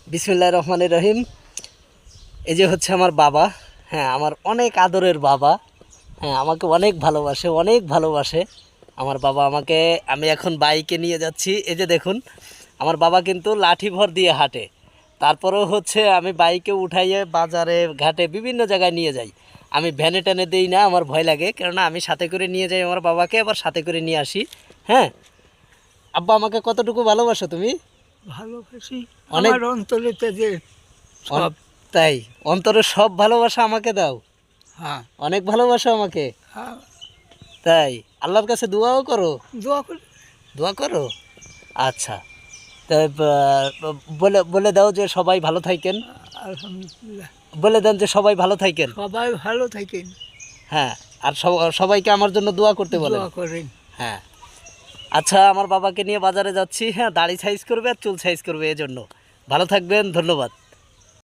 বিসমিল্লাহির রহমানির রহিম। এই যে হচ্ছে আমার বাবা। হ্যাঁ, আমার অনেক আদরের বাবা। হ্যাঁ, আমাকে অনেক ভালোবাসে আমার বাবা আমাকে। আমি এখন বাইকে নিয়ে যাচ্ছি। এই যে দেখুন, আমার বাবা কিন্তু লাঠি ভর দিয়ে হাঁটে। তারপরেও হচ্ছে আমি বাইকে উঠাইয়ে বাজারে ঘাটে বিভিন্ন জায়গায় নিয়ে যাই। আমি ভ্যানে ট্যানে দিই না, আমার ভয় লাগে, কেননা আমি সাথে করে নিয়ে যাই আমার বাবাকে, আবার সাথে করে নিয়ে আসি। হ্যাঁ, আব্বা আমাকে কতটুকু ভালোবাসো তুমি? ভালোবাসি অনেক। আমার অন্তরেতে যে সব। তাই অন্তরের সব ভালোবাসা আমাকে দাও। হ্যাঁ অনেক ভালোবাসো আমাকে। হ্যাঁ, তাই আল্লাহর কাছে দোয়াও করো? দোয়া করি। দোয়া করো। আচ্ছা, তাই বলে বলে দাও যে সবাই ভালো থাকেন। আলহামদুলিল্লাহ, বলে দেন যে সবাই ভালো থাকেন। সবাই ভালো থাকেন। হ্যাঁ, আর সবাইকে আমার জন্য দোয়া করতে বলেন। দোয়া করেন। হ্যাঁ। আচ্ছা, আমার বাবাকে নিয়ে বাজারে যাচ্ছি। হ্যাঁ, দাড়ি সাইজ করবে আর চুল সাইজ করবে, এজন্য। ভালো থাকবেন, ধন্যবাদ।